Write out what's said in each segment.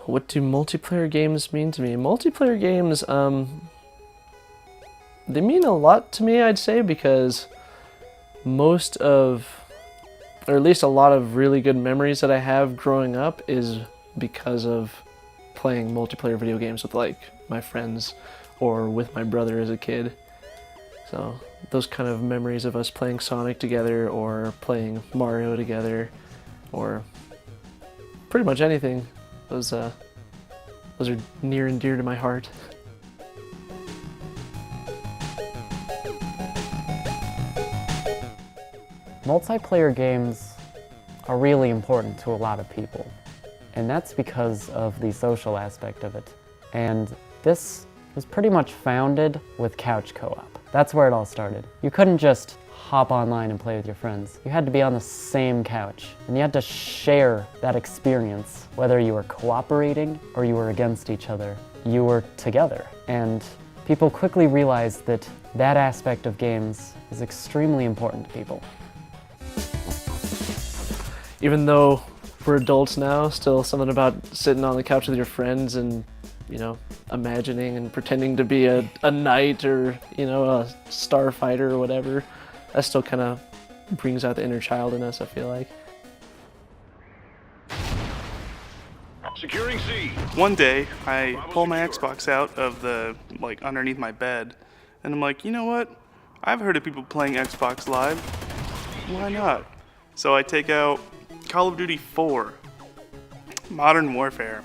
What do multiplayer games mean to me? Multiplayer games, they mean a lot to me, I'd say, because most of, or at least a lot of really good memories that I have growing up is because of playing multiplayer video games with like my friends or with my brother as a kid. So those kind of memories of us playing Sonic together or playing Mario together or pretty much anything, those are near and dear to my heart. Multiplayer games are really important to a lot of people, and that's because of the social aspect of it. And this was pretty much founded with couch co-op. That's where it all started. You couldn't just hop online and play with your friends. You had to be on the same couch, and you had to share that experience. Whether you were cooperating or you were against each other, you were together. And people quickly realized that that aspect of games is extremely important to people. Even though we're adults now, still something about sitting on the couch with your friends and, you know, imagining and pretending to be a knight or, you know, a starfighter or whatever, that still kind of brings out the inner child in us, I feel like. Securing C. One day, I pull my Xbox out of the, like, underneath my bed, and I'm like, you know what? I've heard of people playing Xbox Live. Why not? So I take out Call of Duty 4, Modern Warfare,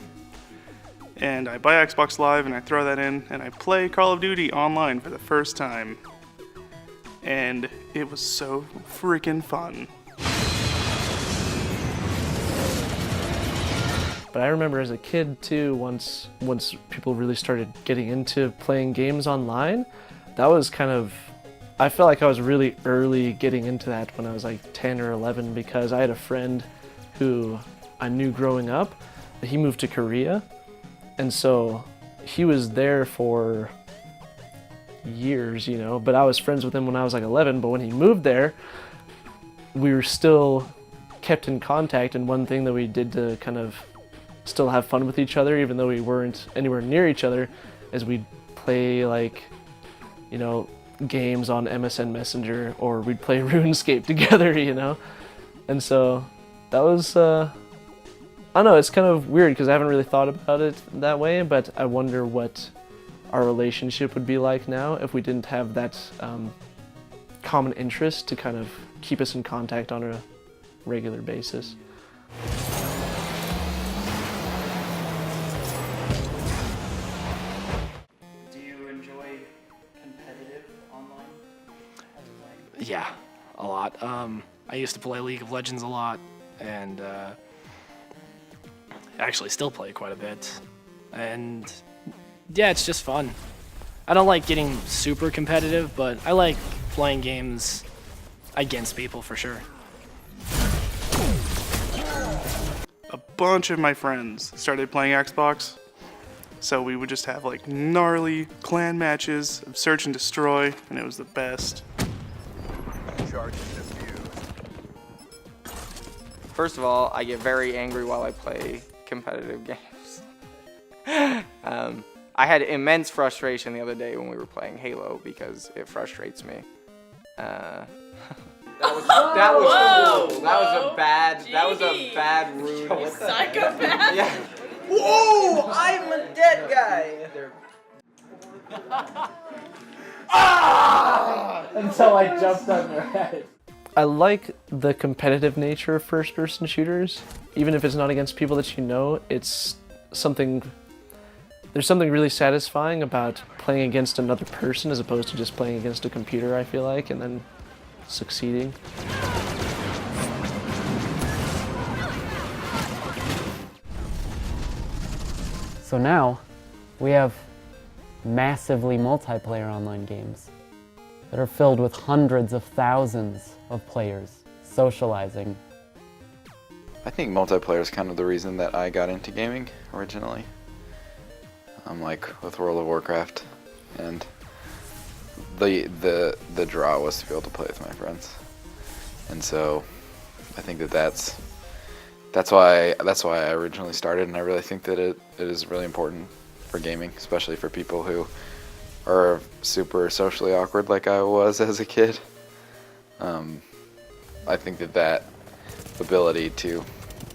and I buy Xbox Live and I throw that in and I play Call of Duty online for the first time. And it was so freaking fun. But I remember as a kid too, once people really started getting into playing games online, that was kind of, I felt like I was really early getting into that when I was like 10 or 11, because I had a friend who I knew growing up. He moved to Korea, and so he was there for years, you know, but I was friends with him when I was like 11, but when he moved there, we were still kept in contact, and one thing that we did to kind of still have fun with each other, even though we weren't anywhere near each other, is we'd play like, you know, games on MSN Messenger, or we'd play RuneScape together, you know? And so that was, I don't know, it's kind of weird because I haven't really thought about it that way, but I wonder what our relationship would be like now if we didn't have that common interest to kind of keep us in contact on a regular basis. Yeah, a lot. I used to play League of Legends a lot, and actually still play quite a bit. And yeah, it's just fun. I don't like getting super competitive, but I like playing games against people for sure. A bunch of my friends started playing Xbox, so we would just have like gnarly clan matches of search and destroy, and it was the best. First of all, I get very angry while I play competitive games. I had immense frustration the other day when we were playing Halo because it frustrates me. That was a bad rude. You psychopath. Yeah. Whoa! I'm a dead guy. Until I jumped on their head. I like the competitive nature of first-person shooters. Even if it's not against people that you know, it's something, there's something really satisfying about playing against another person as opposed to just playing against a computer, I feel like, and then succeeding. So now, we have massively multiplayer online games that are filled with hundreds of thousands of players socializing. I think multiplayer is kind of the reason that I got into gaming originally. Like with World of Warcraft, and the draw was to be able to play with my friends, and so I think that's that's why I originally started, and I really think that it is really important for gaming, especially for people who are super socially awkward like I was as a kid. I think that ability to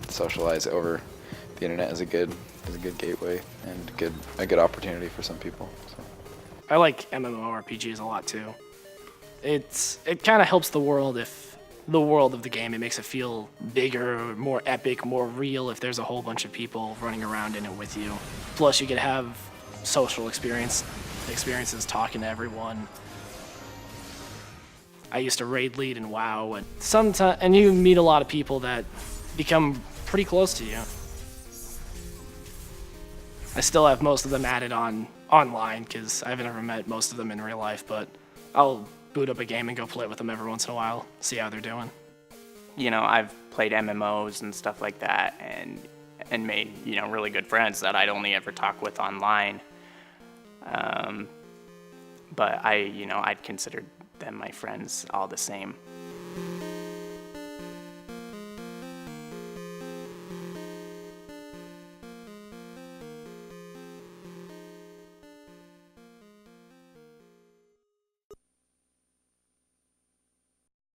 socialize over the internet is a good gateway and a good opportunity for some people. So. I like MMORPGs a lot too. It kind of helps the world of the game. It makes it feel bigger, more epic, more real if there's a whole bunch of people running around in it with you. Plus, you could have social experiences talking to everyone. I used to raid lead in WoW, and you meet a lot of people that become pretty close to you. I still have most of them added online because I've never met most of them in real life, but I'll boot up a game and go play with them every once in a while, see how they're doing. You know, I've played MMOs and stuff like that and made, really good friends that I'd only ever talk with online. But I'd consider them my friends all the same.